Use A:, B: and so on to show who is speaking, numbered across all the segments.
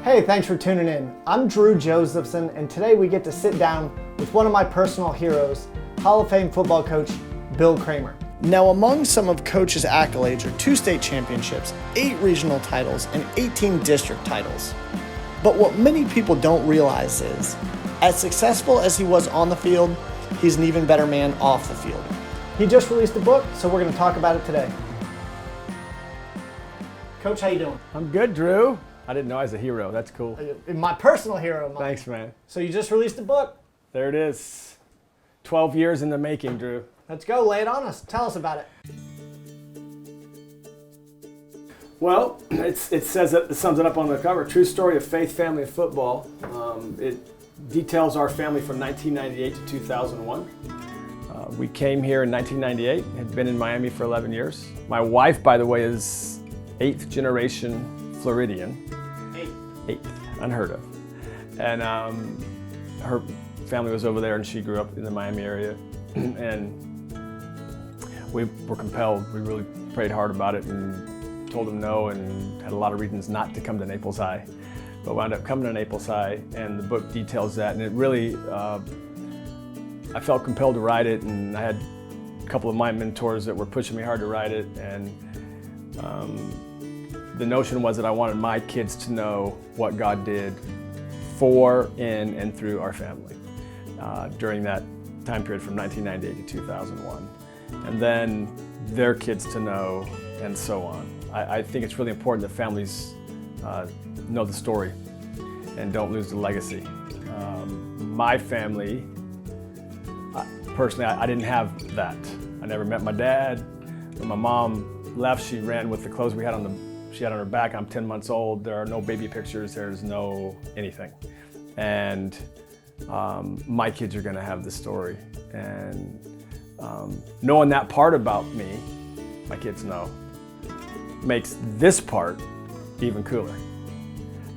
A: Hey, thanks for tuning in. I'm Drew Josephson, and today we get to sit down with one of my personal heroes, Hall of Fame football coach, Bill Kramer. Now, among some of Coach's accolades are 2 state championships, 8 regional titles, and 18 district titles. But what many people don't realize is, as successful as he was on the field, he's an even better man off the field. He just released a book, so we're going to talk about it today. Coach, how you doing?
B: I'm good, Drew. I didn't know I was a hero. That's cool.
A: My personal hero.
B: Thanks, man.
A: So you just released a book.
B: There it is. 12 years in the making, Drew.
A: Let's go. Lay it on us. Tell us about it.
B: Well, it says it sums it up on the cover. True story of faith, family, and football. It details our family from 1998 to 2001. We came here in 1998. Had been in Miami for 11 years. My wife, by the way, is 8th generation Floridian. 8th, unheard of. And her family was over there, and she grew up in the Miami area. And we were compelled. We really prayed hard about it and told them no, and had a lot of reasons not to come to Naples High, but wound up coming to Naples High. And the book details that, and it really, I felt compelled to write it, and I had a couple of my mentors that were pushing me hard to write it. And the notion was that I wanted my kids to know what God did for, in, and through our family during that time period from 1998 to 2001. And then their kids to know, and so on. I think it's really important that families know the story and don't lose the legacy. My family, personally, I didn't have that. I never met my dad. When my mom left, she ran with the clothes she had on her back. I'm 10 months old. There are no baby pictures. There's no anything. And my kids are gonna have the story. And knowing that part about me, my kids know, makes this part even cooler.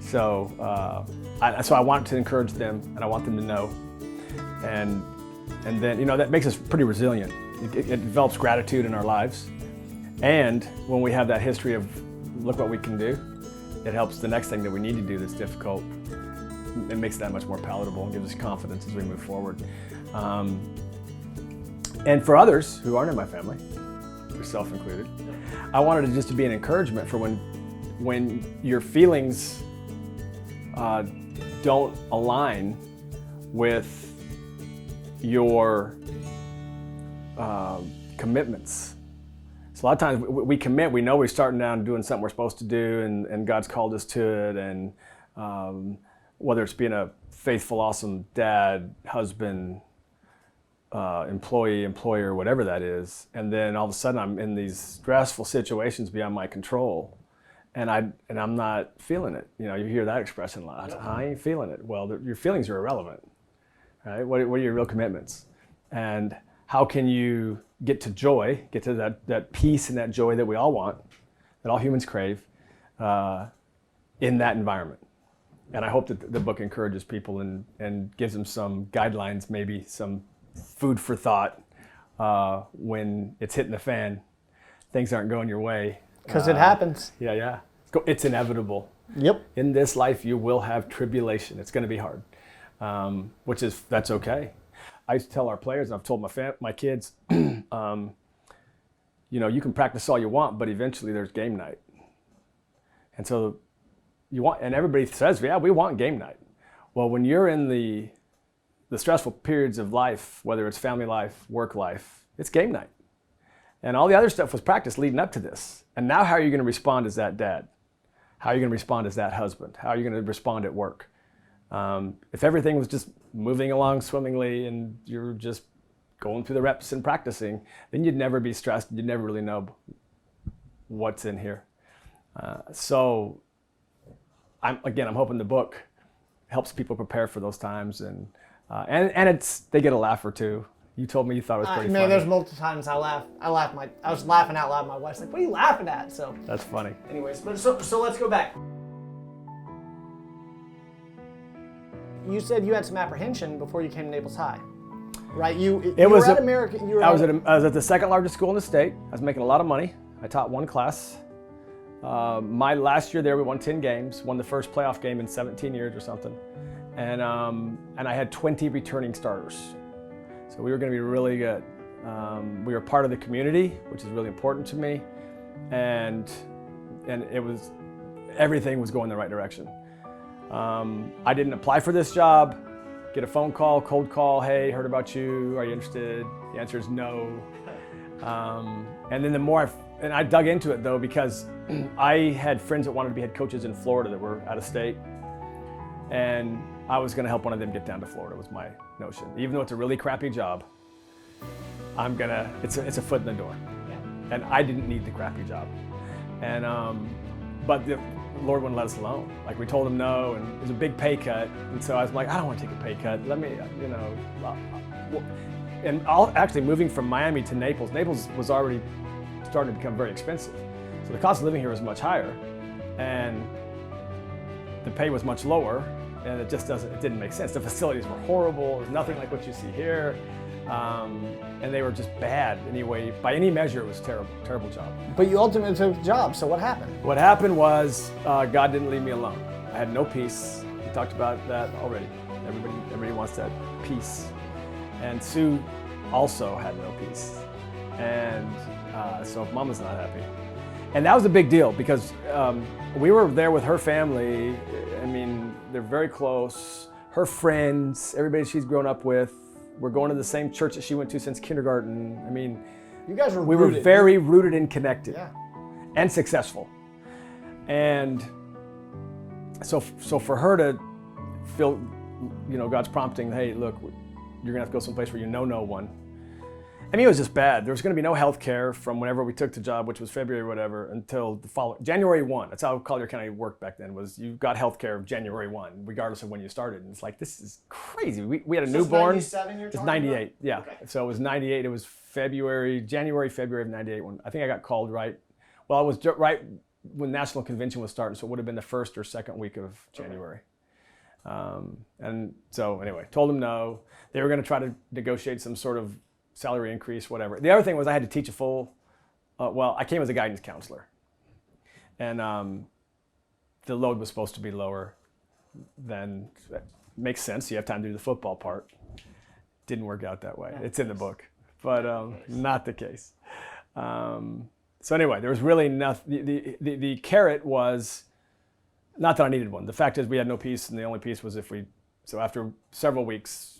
B: So, I want to encourage them, and I want them to know. And then, that makes us pretty resilient. It develops gratitude in our lives. And when we have that history of look what we can do, it helps the next thing that we need to do that's difficult. It makes it that much more palatable and gives us confidence as we move forward. And for others who aren't in my family, yourself included, I wanted it just to be an encouragement for when your feelings don't align with your commitments. So a lot of times we commit, we know we're starting down doing something we're supposed to do, and God's called us to it, and whether it's being a faithful, awesome dad, husband, employee, employer, whatever that is, and then all of a sudden I'm in these stressful situations beyond my control, and I'm not feeling it. You hear that expression a lot. I ain't feeling it. Well, your feelings are irrelevant, right? What are your real commitments? And how can you get to joy, get to that peace and that joy that we all want, that all humans crave, in that environment? And I hope that the book encourages people and gives them some guidelines, maybe some food for thought when it's hitting the fan, things aren't going your way.
A: Because it happens.
B: Yeah. It's inevitable.
A: Yep. In
B: this life, you will have tribulation. It's going to be hard, that's okay. I used to tell our players, and I've told my kids, you can practice all you want, but eventually there's game night. And so and everybody says, yeah, we want game night. Well, when you're in the stressful periods of life, whether it's family life, work life, it's game night. And all the other stuff was practice leading up to this. And now how are you going to respond as that dad? How are you going to respond as that husband? How are you going to respond at work? If everything was just moving along swimmingly and you're just going through the reps and practicing, then you'd never be stressed. You'd never really know what's in here. So I'm hoping the book helps people prepare for those times, and they get a laugh or two. You told me you thought it was pretty funny.
A: There's multiple times I was laughing out loud. My wife's like, "What are you laughing at?" So
B: that's funny.
A: Anyways, but so let's go back. You said you had some apprehension before you came to Naples High, right? I was at the second largest school in the state. I was making a lot of money. I taught one class
B: My last year there, we won 10 games, won the first playoff game in 17 years or something. And I had 20 returning starters. So we were going to be really good. We were part of the community, which is really important to me. And everything was going the right direction. I didn't apply for this job, get a phone call, cold call, hey, heard about you, are you interested? The answer is no. And then the more I dug into it though, because I had friends that wanted to be head coaches in Florida that were out of state. And I was gonna help one of them get down to Florida was my notion. Even though it's a really crappy job, it's a foot in the door. Yeah. And I didn't need the crappy job. And, but the Lord wouldn't let us alone. Like we told him no, and it was a big pay cut. And so I was like, I don't want to take a pay cut. Let me, and actually moving from Miami to Naples was already starting to become very expensive. So the cost of living here was much higher, and the pay was much lower, and it didn't make sense. The facilities were horrible. It was nothing like what you see here. And they were just bad anyway. By any measure, it was a terrible job.
A: But you ultimately took the job, so what happened?
B: What happened was God didn't leave me alone. I had no peace. We talked about that already. Everybody wants that peace. And Sue also had no peace. And so Mama's not happy. And that was a big deal because we were there with her family. I mean, they're very close. Her friends, everybody she's grown up with. We're going to the same church that she went to since kindergarten. I mean,
A: you guys were
B: rooted. Were very rooted and connected,
A: yeah,
B: and successful. And so for her to feel, God's prompting, hey, look, you're gonna have to go someplace where you know no one. I mean, it was just bad. There was going to be no health care from whenever we took the job, which was February or whatever, until the following January 1. That's how Collier County worked back then. Was you got health care January 1, regardless of when you started. And it's like, this is crazy. We had a newborn.
A: 97 you're
B: it's 98. About? Yeah.
A: Okay.
B: So it was 98. It was January, February of 98 when I think I got called right. Well, it was right when National Convention was starting, so it would have been the first or second week of January. And so anyway, told them no. They were going to try to negotiate some sort of salary increase, whatever. The other thing was I had to teach a full, I came as a guidance counselor. And the load was supposed to be lower than, makes sense, you have time to do the football part. Didn't work out that way. It's in the book, but not the case. So anyway, there was really nothing, the carrot was, not that I needed one. The fact is we had no peace, and the only peace was so after several weeks,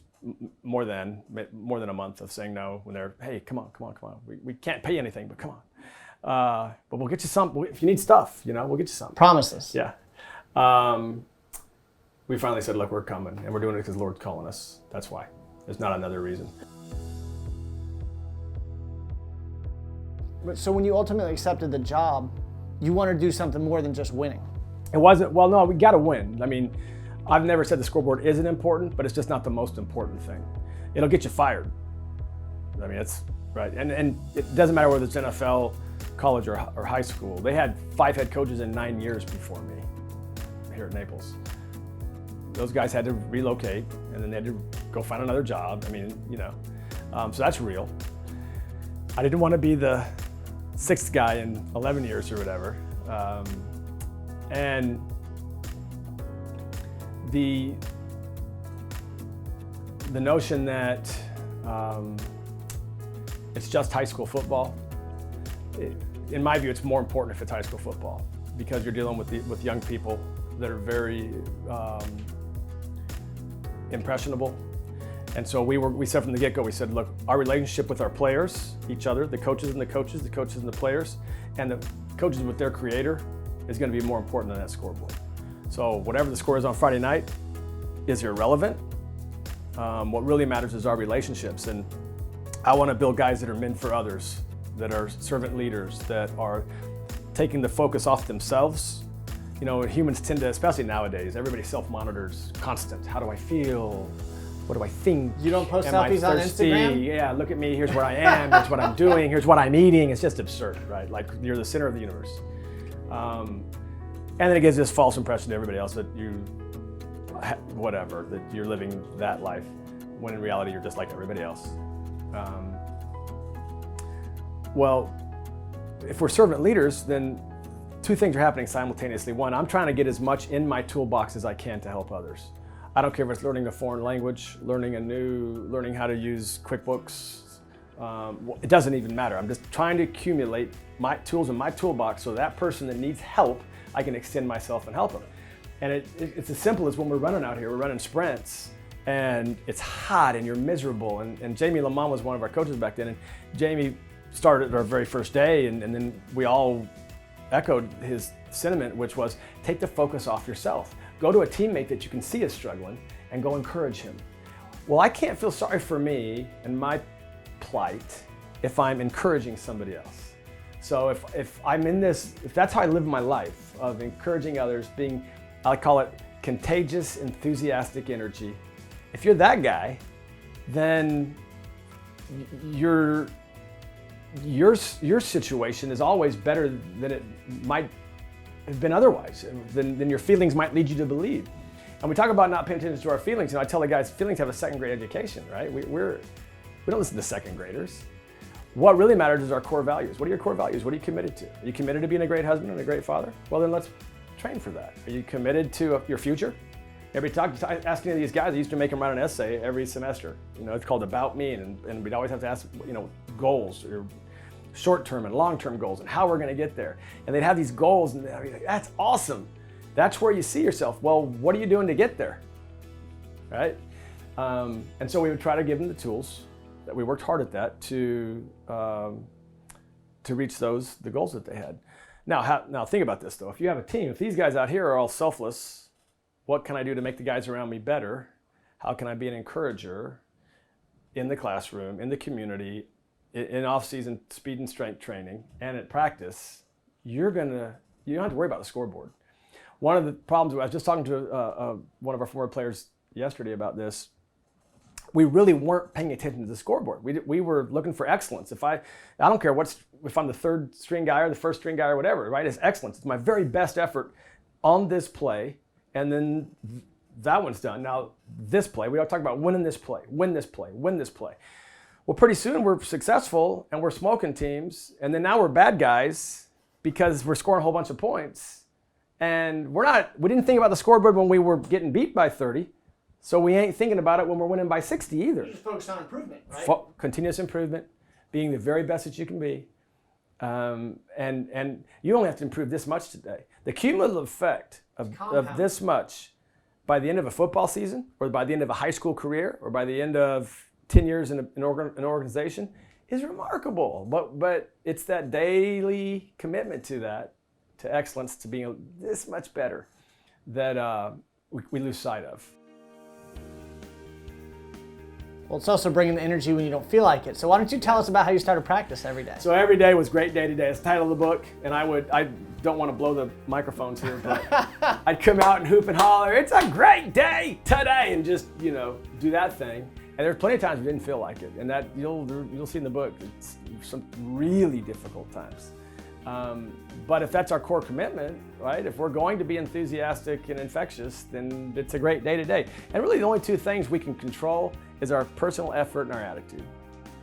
B: more than a month of saying no, when they're, hey, come on. We can't pay you anything, but come on. But we'll get you some, if you need stuff, we'll get you some.
A: Promise us.
B: Yeah. We finally said, look, we're coming, and we're doing it because the Lord's calling us. That's why. There's not another reason.
A: So when you ultimately accepted the job, you wanted to do something more than just winning.
B: It wasn't, well, no, we got to win. I mean, I've never said the scoreboard isn't important, but it's just not the most important thing. It'll get you fired. I mean, it's right. And it doesn't matter whether it's NFL, college, or high school. They had 5 head coaches in 9 years before me here at Naples. Those guys had to relocate, and then they had to go find another job. I mean, so that's real. I didn't want to be the 6th guy in 11 years or whatever. And the notion that it's just high school football, in my view, it's more important if it's high school football because you're dealing with young people that are very impressionable. And so we said from the get-go, we said, look, our relationship with our players, each other, the coaches and the coaches, the coaches and the players, and the coaches with their creator is going to be more important than that scoreboard. So whatever the score is on Friday night is irrelevant. What really matters is our relationships. And I want to build guys that are men for others, that are servant leaders, that are taking the focus off themselves. Humans tend to, especially nowadays, everybody self-monitors constant. How do I feel? What do I think?
A: You don't post
B: Am I
A: selfies on
B: thirsty?
A: Instagram?
B: Yeah, look at me, here's where I am, here's what I'm doing, here's what I'm eating. It's just absurd, right? Like you're the center of the universe. And then it gives this false impression to everybody else that that you're living that life, when in reality you're just like everybody else. Well, if we're servant leaders, then two things are happening simultaneously. One, I'm trying to get as much in my toolbox as I can to help others. I don't care if it's learning a foreign language, learning how to use QuickBooks. It doesn't even matter. I'm just trying to accumulate my tools in my toolbox so that person that needs help, I can extend myself and help them. And it's as simple as when we're running out here, we're running sprints and it's hot and you're miserable. And Jamie Lamont was one of our coaches back then. And Jamie started our very first day and then we all echoed his sentiment, which was take the focus off yourself. Go to a teammate that you can see is struggling and go encourage him. Well, I can't feel sorry for me and my plight if I'm encouraging somebody else. So if I'm in this, if that's how I live my life of encouraging others, being, I call it contagious, enthusiastic energy. If you're that guy, then your situation is always better than it might have been otherwise, than your feelings might lead you to believe. And we talk about not paying attention to our feelings. I tell the guys, feelings have a second grade education, right? We don't listen to second graders. What really matters is our core values. What are your core values? What are you committed to? Are you committed to being a great husband and a great father? Well, then let's train for that. Are you committed to your future? Ask any of these guys, I used to make them write an essay every semester. It's called About Me, and we'd always have to ask, goals, or short-term and long-term goals, and how we're gonna get there. And they'd have these goals, and I'd be like, that's awesome. That's where you see yourself. Well, what are you doing to get there, right? And so we would try to give them the tools that we worked hard at that to reach the goals that they had. Now think about this though. If you have a team, if these guys out here are all selfless, what can I do to make the guys around me better? How can I be an encourager in the classroom, in the community, in off-season speed and strength training, and at practice? You don't have to worry about the scoreboard. One of the problems, I was just talking to one of our former players yesterday about this. We really weren't paying attention to the scoreboard. We were looking for excellence. I don't care if I'm the third string guy or the first string guy or whatever, right? It's excellence. It's my very best effort on this play, and then that one's done. Now this play, we don't talk about winning this play, win this play, win this play. Well, pretty soon we're successful and we're smoking teams, and then now we're bad guys because we're scoring a whole bunch of points. And we didn't think about the scoreboard when we were getting beat by 30. So we ain't thinking about it when we're winning by 60 either.
A: You just focus on improvement, right?
B: Continuous improvement, being the very best that you can be. And you only have to improve this much today. The cumulative effect of this much by the end of a football season, or by the end of a high school career, or by the end of 10 years in an organization is remarkable. But it's that daily commitment to excellence, to being this much better, that we lose sight of.
A: Well, it's also bringing the energy when you don't feel like it. So why don't you tell us about how you started practice every day?
B: So every day was great day today. It's the title of the book, and I don't want to blow the microphones here, but I'd come out and hoop and holler, it's a great day today, and just, do that thing. And there's plenty of times we didn't feel like it, and that you'll see in the book, it's some really difficult times. But if that's our core commitment, right? If we're going to be enthusiastic and infectious, then it's a great day today. And really the only two things we can control is our personal effort and our attitude.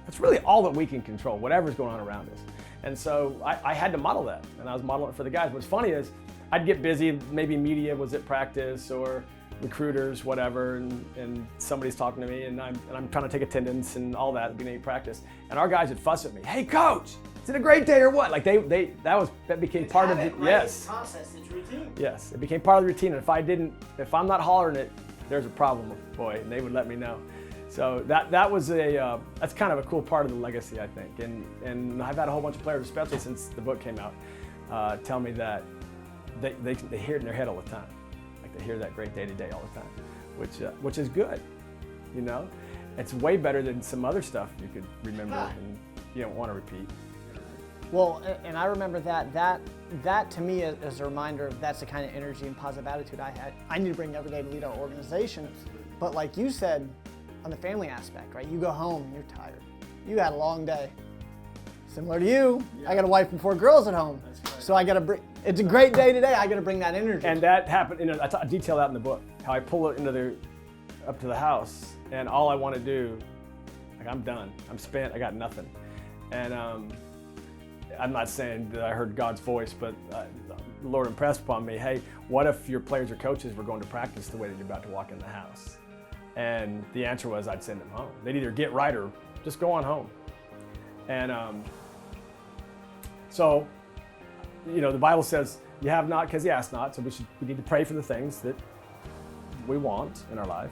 B: That's really all that we can control, whatever's going on around us. And so I had to model that, and I was modeling it for the guys. What's funny is I'd get busy, maybe media was at practice or recruiters, whatever, and somebody's talking to me, and I'm trying to take attendance and all that at the beginning of practice. And our guys would fuss at me, hey coach, is it a great day or what? Like that became
A: it's
B: part
A: habit,
B: of
A: the
B: yes.
A: process, it's routine.
B: Yes, it became part of the routine. And if I'm not hollering it, there's a problem, boy, and they would let me know. So that's kind of a cool part of the legacy, I think. And I've had a whole bunch of players, especially since the book came out, tell me that they hear it in their head all the time. Like they hear that great day today all the time, which is good, It's way better than some other stuff you could remember and you don't want to repeat.
A: Well, and I remember that to me is a reminder of that's the kind of energy and positive attitude I had. I need to bring every day to lead our organization. But like you said, on the family aspect, right? You go home, you're tired. You had a long day. Similar to you, yeah. I got a wife and 4 girls at home. That's right. So I got to bring, it's a great day today, I got to bring that energy.
B: And that happened, I detail that in the book, how I pull it up to the house, and all I want to do, like I'm done, I'm spent, I got nothing. And I'm not saying that I heard God's voice, but the Lord impressed upon me, hey, what if your players or coaches were going to practice the way that you're about to walk in the house? And the answer was I'd send them home. They'd either get right or just go on home. And so, you know, the Bible says you have not because you ask not. So we need to pray for the things that we want in our life.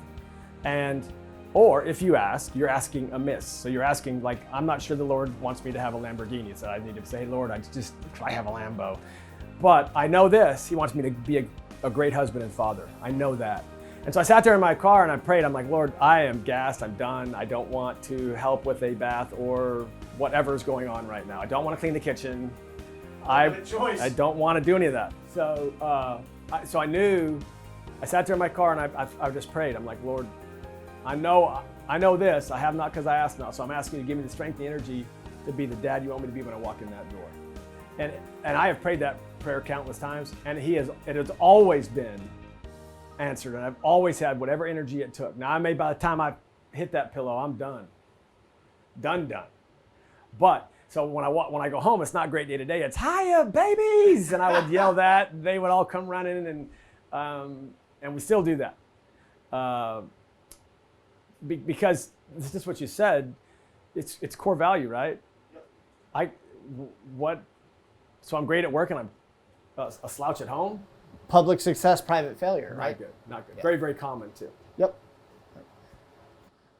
B: Or if you ask, you're asking amiss. So you're asking, like, I'm not sure the Lord wants me to have a Lamborghini. So I need to say, hey, Lord, I have a Lambo. But I know this, he wants me to be a great husband and father. I know that. And so I sat there in my car and I prayed. I'm like, Lord, I am gassed. I'm done. I don't want to help with a bath or whatever's going on right now. I don't want to clean the kitchen. I don't want to do any of that. So I knew, I sat there in my car and I just prayed. I'm like, Lord, I know this. I have not because I asked not. So I'm asking you to give me the strength, the energy to be the dad you want me to be when I walk in that door. And I have prayed that prayer countless times, and it has always been answered, and I've always had whatever energy it took. Now, by the time I hit that pillow, I'm done. Done. But so when I go home, it's not great day to day. It's hiya, babies, and I would yell that. They would all come running, and we still do that. Because this is what you said, it's core value, right? So I'm great at work and I'm a slouch at home.
A: Public success, private failure, right?
B: Not good.
A: Yeah.
B: Very, very common too.
A: Yep.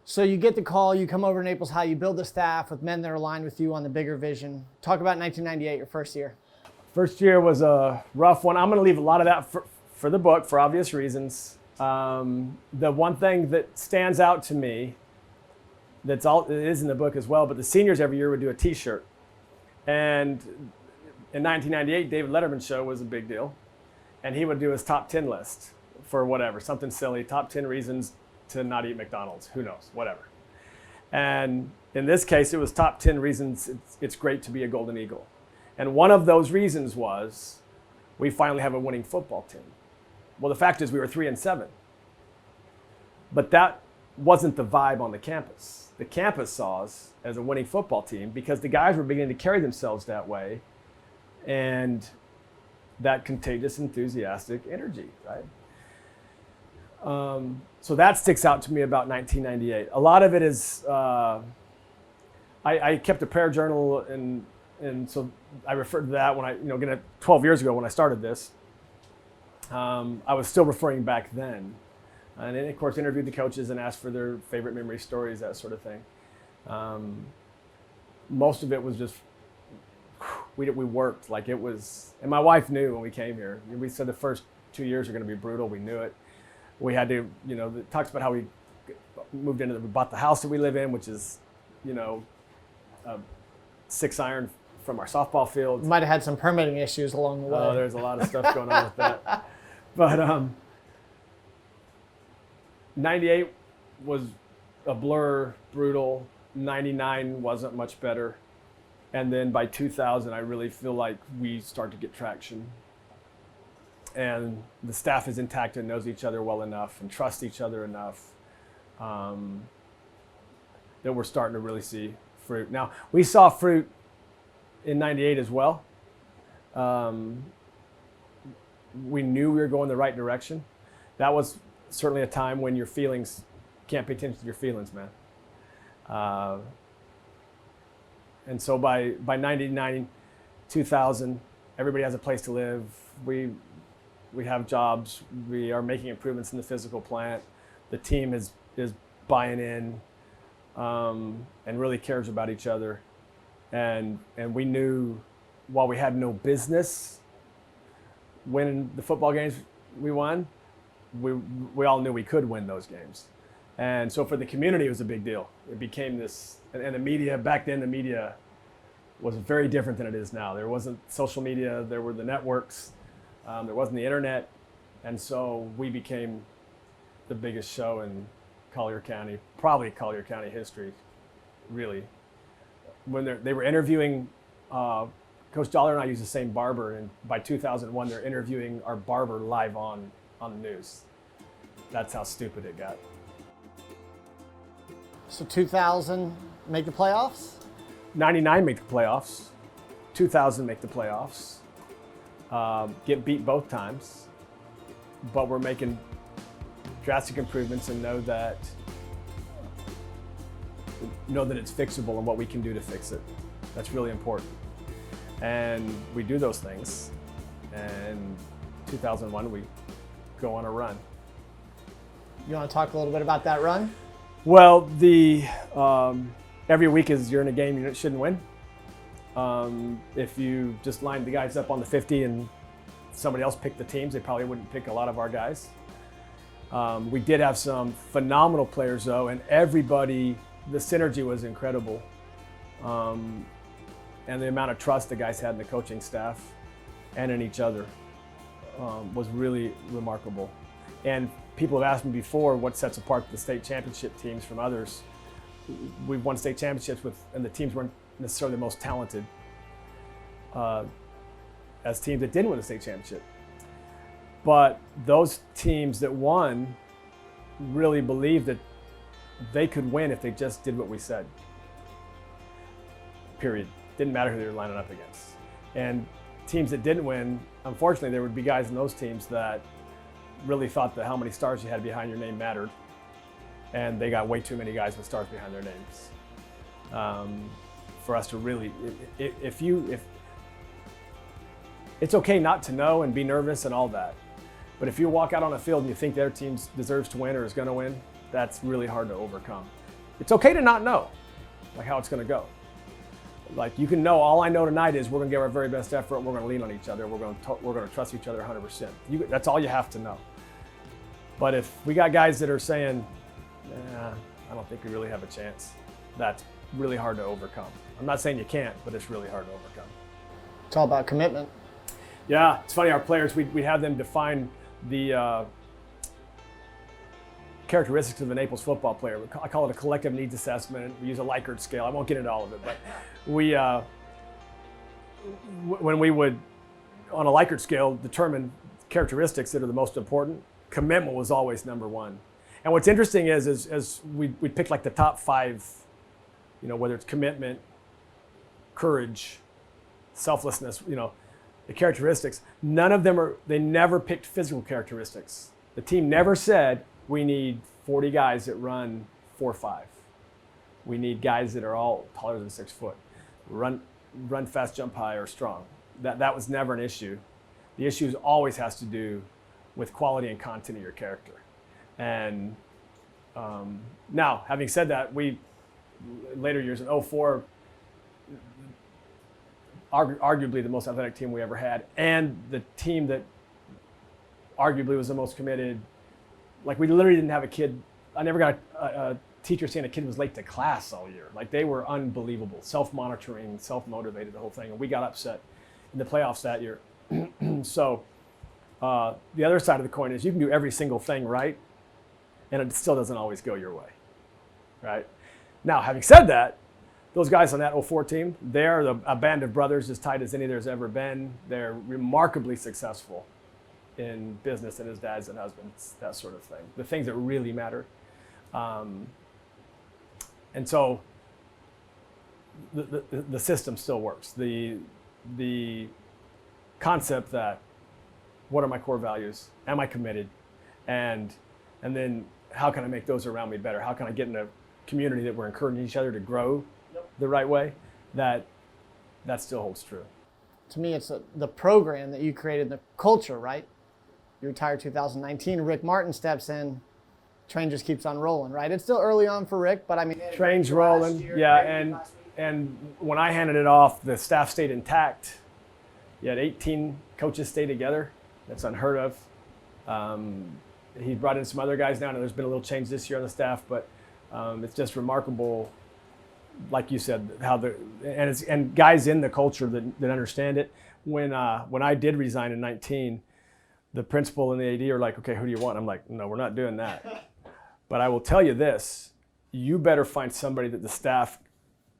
A: So you get the call, you come over to Naples High, you build the staff with men that are aligned with you on the bigger vision. Talk about 1998, your first year.
B: First year was a rough one. I'm going to leave a lot of that for the book for obvious reasons. The one thing that stands out to me, it is in the book as well, but the seniors every year would do a t-shirt. And in 1998, David Letterman's show was a big deal. And he would do his top 10 list for whatever, something silly, top 10 reasons to not eat McDonald's, who knows, whatever. And in this case, it was top 10 reasons it's great to be a Golden Eagle. And one of those reasons was we finally have a winning football team. Well, the fact is we were 3-7. But that wasn't the vibe on the campus. The campus saw us as a winning football team because the guys were beginning to carry themselves that way. And that contagious, enthusiastic energy, right? So that sticks out to me about 1998. A lot of it is, I kept a prayer journal, and so I referred to that when 12 years ago when I started this. I was still referring back then. And then, of course, interviewed the coaches and asked for their favorite memory stories, that sort of thing. Most of it was just, we worked like it was, and my wife knew when we came here. We said the first 2 years are going to be brutal. We knew it. We had to, it talks about how we moved we bought the house that we live in, which is, a 6-iron from our softball field.
A: You might have had some permitting issues along the way.
B: Oh, there's a lot of stuff going on with that. But 98 was a blur, brutal. 99 wasn't much better. And then by 2000, I really feel like we start to get traction. And the staff is intact and knows each other well enough and trusts each other enough that we're starting to really see fruit. Now, we saw fruit in 98 as well. We knew we were going the right direction. That was certainly a time when your feelings, can't pay attention to your feelings, man. And so by 99, 2000, everybody has a place to live. We have jobs. We are making improvements in the physical plant. The team is buying in and really cares about each other. And we knew while we had no business winning the football games we won, we all knew we could win those games. And so for the community, it was a big deal. It became this, and the media, back then the media was very different than it is now. There wasn't social media, there were the networks, there wasn't the internet. And so we became the biggest show in Collier County, probably Collier County history, really. When they were interviewing, Coach Dollar and I used the same barber, and by 2001, they're interviewing our barber live on the news. That's how stupid it got.
A: So 2000, make the playoffs?
B: 99 make the playoffs. 2000 make the playoffs. get beat both times, but we're making drastic improvements and know that it's fixable and what we can do to fix it. That's really important. And we do those things. And 2001, we go on a run.
A: You want to talk a little bit about that run?
B: Well, every week is you're in a game you shouldn't win. If you just lined the guys up on the 50 and somebody else picked the teams, they probably wouldn't pick a lot of our guys. We did have some phenomenal players though, and everybody, the synergy was incredible. And the amount of trust the guys had in the coaching staff and in each other was really remarkable. And people have asked me before what sets apart the state championship teams from others. We've won state championships and the teams weren't necessarily the most talented as teams that didn't win the state championship. But those teams that won really believed that they could win if they just did what we said. Period. Didn't matter who they were lining up against. And teams that didn't win, unfortunately, there would be guys in those teams that really thought that how many stars you had behind your name mattered. And they got way too many guys with stars behind their names. For us to really, if it's okay not to know and be nervous and all that. But if you walk out on a field and you think their team deserves to win or is going to win, that's really hard to overcome. It's okay to not know, like how it's going to go. Like you can know, all I know tonight is we're going to give our very best effort. We're going to lean on each other. We're going to trust each other 100%. That's all you have to know. But if we got guys that are saying, I don't think we really have a chance, that's really hard to overcome. I'm not saying you can't, but it's really hard to overcome.
A: It's all about commitment.
B: Yeah, it's funny, our players, we have them define the characteristics of the Naples football player. I call it a collective needs assessment. We use a Likert scale. I won't get into all of it, but when we would, on a Likert scale, determine characteristics that are the most important, commitment was always number one. And what's interesting is we pick like the top 5, whether it's commitment, courage, selflessness, the characteristics, none of them they never picked physical characteristics. The team never said, we need 40 guys that run 4.5. We need guys that are all taller than 6 foot. Run fast, jump high, or strong. That was never an issue. The issue always has to do with quality and content of your character. And now, having said that, we later years in 04, arguably the most athletic team we ever had, and the team that arguably was the most committed. Like we literally didn't have a kid. I never got a teacher saying a kid was late to class all year. Like they were unbelievable, self-monitoring, self-motivated, the whole thing. And we got upset in the playoffs that year. So the other side of the coin is you can do every single thing right, and it still doesn't always go your way, right? Now, having said that, those guys on that 04 team, they're a band of brothers as tight as any there's ever been. They're remarkably successful in business and as dads and husbands, that sort of thing. The things that really matter. And so the system still works. The concept that what are my core values? Am I committed? And then how can I make those around me better? How can I get in a community that we're encouraging each other to grow the right way? That still holds true.
A: To me, it's the program that you created, the culture, right? You retire 2019, Rick Martin steps in, train just keeps on rolling, right? It's still early on for Rick, but I mean,
B: train's rolling, yeah, and when I handed it off, the staff stayed intact. You had 18 coaches stay together. That's unheard of. He brought in some other guys now, and there's been a little change this year on the staff, but it's just remarkable, like you said, how and guys in the culture that understand it. When I did resign in 19, the principal and the AD are like, okay, who do you want? I'm like, no, we're not doing that. But I will tell you this, you better find somebody that the staff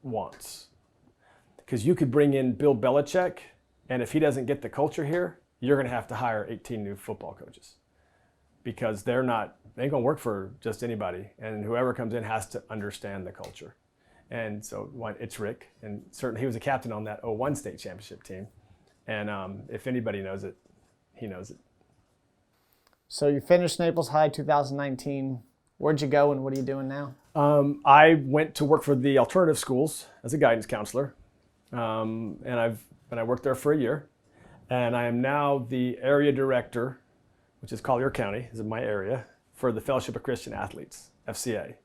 B: wants. Because you could bring in Bill Belichick, and if he doesn't get the culture here, you're going to have to hire 18 new football coaches. Because they ain't going to work for just anybody. And whoever comes in has to understand the culture. And so it's Rick. And certainly he was a captain on that 01 state championship team. And if anybody knows it, he knows it.
A: So you finished Naples High 2019. Where'd you go and what are you doing now?
B: I went to work for the alternative schools as a guidance counselor. And I worked there for a year. And I am now the area director, which is Collier County, is in my area, for the Fellowship of Christian Athletes, FCA.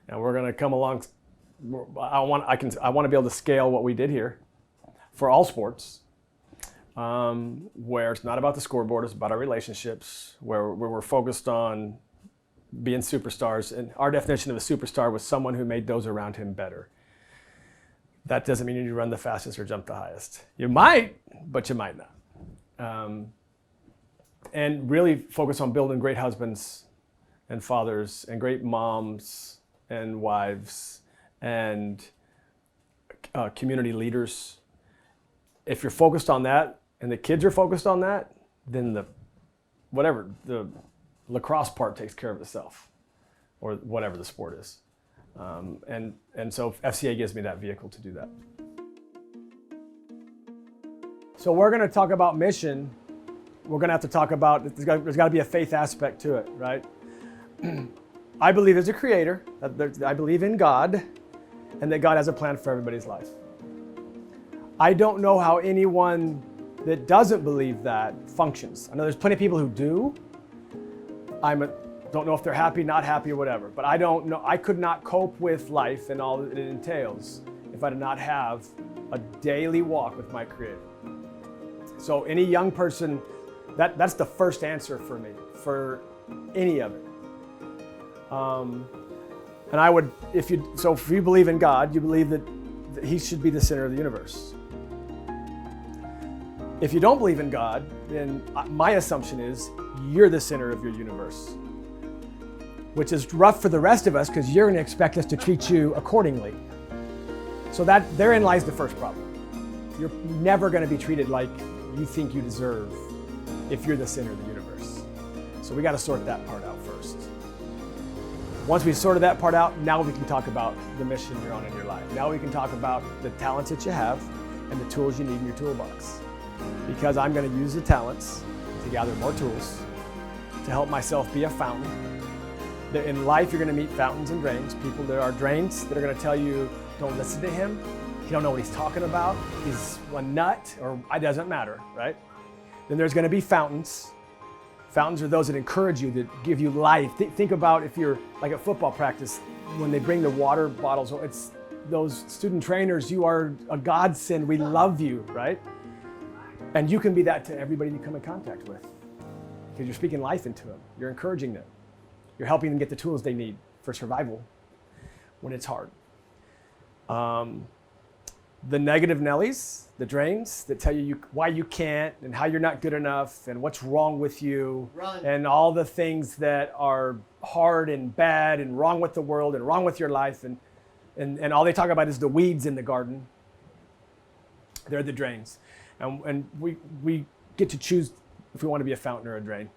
B: Now we're going to come along. I want to be able to scale what we did here for all sports, where it's not about the scoreboard, it's about our relationships, where we're focused on being superstars. And our definition of a superstar was someone who made those around him better. That doesn't mean you need to run the fastest or jump the highest. You might, but you might not. And really focus on building great husbands and fathers and great moms and wives and community leaders. If you're focused on that and the kids are focused on that, then the lacrosse part takes care of itself, or whatever the sport is. And so FCA gives me that vehicle to do that. So we're going to talk about mission. We're going to have to talk about, there's got to be a faith aspect to it, right? I believe there's a creator, I believe in God, and that God has a plan for everybody's life. I don't know how anyone that doesn't believe that functions. I know there's plenty of people who do. Don't know if they're happy, not happy, or whatever, but I don't know. I could not cope with life and all that it entails if I did not have a daily walk with my Creator. So any young person, that's the first answer for me, for any of it. And I would, if you believe in God, you believe that He should be the center of the universe. If you don't believe in God, then my assumption is you're the center of your universe, which is rough for the rest of us because you're going to expect us to treat you accordingly. So therein lies the first problem. You're never going to be treated like you think you deserve if you're the center of the universe. So we got to sort that part out first. Once we've sorted that part out, now we can talk about the mission you're on in your life. Now we can talk about the talents that you have and the tools you need in your toolbox. Because I'm going to use the talents to gather more tools to help myself be a fountain. In life, you're going to meet fountains and drains. People that are drains that are going to tell you, don't listen to him. You don't know what he's talking about. He's a nut, or it doesn't matter, right? Then there's going to be fountains. Fountains are those that encourage you, that give you life. Think about if you're like at football practice, when they bring the water bottles, it's those student trainers, you are a godsend. We love you, right? And you can be that to everybody you come in contact with, because you're speaking life into them. You're encouraging them. You're helping them get the tools they need for survival when it's hard. The negative Nellies, the drains that tell you why you can't and how you're not good enough and what's wrong with you.
A: Run.
B: And all the things that are hard and bad and wrong with the world and wrong with your life. And all they talk about is the weeds in the garden. They're the drains. And we get to choose if we want to be a fountain or a drain.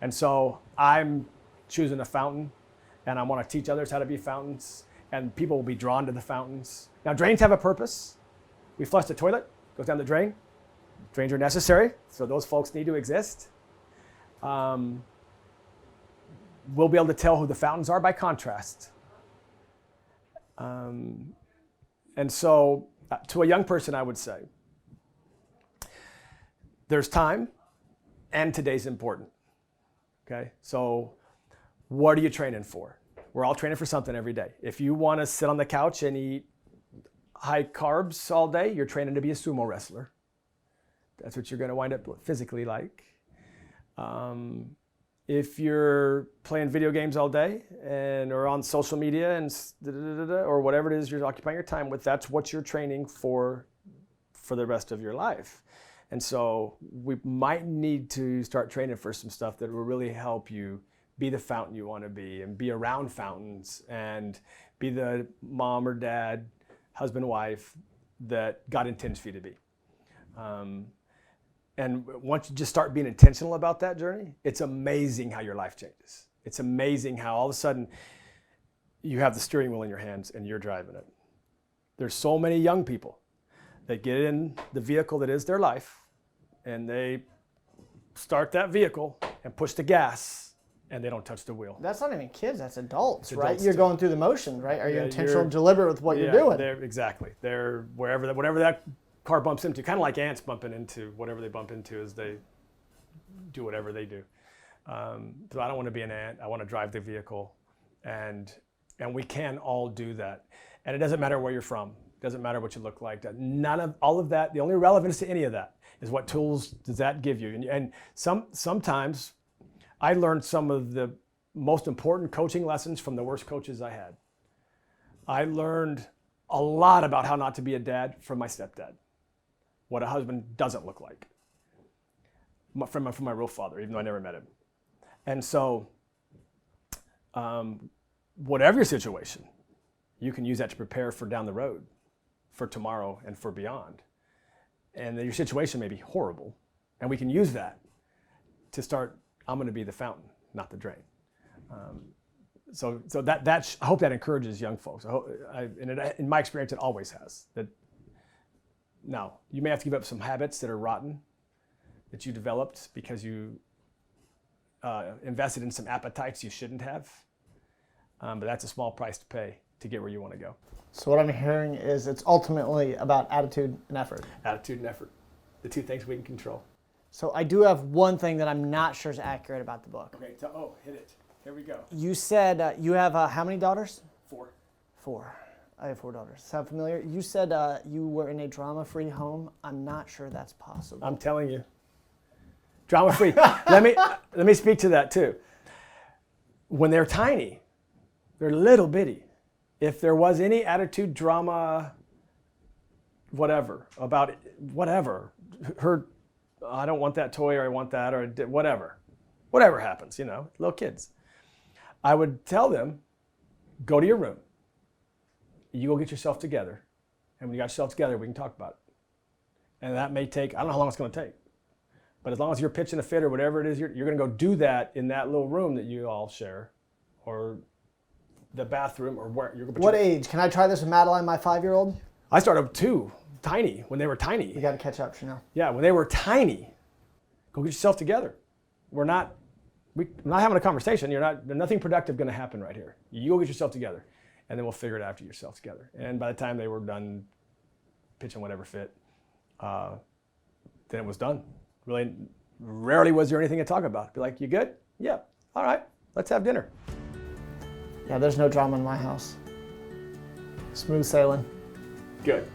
B: And so I'm choosing a fountain, and I want to teach others how to be fountains, and people will be drawn to the fountains. Now, drains have a purpose. We flush the toilet, goes down the drain. Drains are necessary, so those folks need to exist. We'll be able to tell who the fountains are by contrast. And so to a young person, I would say, there's time, and today's important, okay? So what are you training for? We're all training for something every day. If you want to sit on the couch and eat high carbs all day, you're training to be a sumo wrestler. That's what you're going to wind up physically like. If you're playing video games all day or on social media and or whatever it is you're occupying your time with, that's what you're training for the rest of your life. And so we might need to start training for some stuff that will really help you be the fountain you want to be and be around fountains and be the mom or dad, husband, wife that God intends for you to be. And once you just start being intentional about that journey, it's amazing how your life changes. It's amazing how all of a sudden you have the steering wheel in your hands and you're driving it. There's so many young people that get in the vehicle that is their life and they start that vehicle and push the gas, and they don't touch the wheel.
A: That's not even kids, that's adults,
B: It's
A: right?
B: adults
A: You're
B: too.
A: going through the motion, right? Are you
B: Yeah,
A: intentional and deliberate with what you're doing?
B: Exactly. They're whatever that car bumps into, kind of like ants bumping into whatever they bump into as they do whatever they do. So I don't want to be an ant. I want to drive the vehicle, and we can all do that. And it doesn't matter where you're from. It doesn't matter what you look like. None of all of that. The only relevance to any of that is what tools does that give you. And sometimes I learned some of the most important coaching lessons from the worst coaches I had. I learned a lot about how not to be a dad from my stepdad, what a husband doesn't look like, from my real father, even though I never met him. And so, whatever your situation, you can use that to prepare for down the road, for tomorrow and for beyond. And then your situation may be horrible, and we can use that to start, I'm going to be the fountain, not the drain. So that I hope that encourages young folks. In my experience, it always has. Now, you may have to give up some habits that are rotten, that you developed because you invested in some appetites you shouldn't have. But that's a small price to pay to get where you want to go.
A: So what I'm hearing is it's ultimately about attitude and effort.
B: Attitude and effort, the two things we can control.
A: So I do have one thing that I'm not sure is accurate about the book.
B: Okay, hit it. Here we go.
A: You said you have how many daughters?
B: 4.
A: 4. I have 4 daughters. Sound familiar? You said you were in a drama-free home. I'm not sure that's possible.
B: I'm telling you. Drama-free. let me speak to that too. When they're tiny, they're little bitty. If there was any attitude, drama, whatever, about it, whatever, I don't want that toy, or I want that, or whatever happens, little kids. I would tell them, go to your room. You go get yourself together. And when you got yourself together, we can talk about it. And that may take, I don't know how long it's going to take. But as long as you're pitching a fit or whatever it is, you're going to go do that in that little room that you all share, or the bathroom, or where you're going to.
A: What age? Can I try this with Madeline, my 5-year-old?
B: I started 2, tiny, when they were tiny.
A: You got to catch up, Chanel.
B: Yeah, when they were tiny, go get yourself together. We're not having a conversation. There's nothing productive going to happen right here. You go get yourself together, and then we'll figure it out after yourself together. And by the time they were done pitching whatever fit, then it was done. Really, rarely was there anything to talk about. Be like, you good? Yeah. All right, let's have dinner.
A: Yeah, there's no drama in my house. Smooth sailing.
B: Good.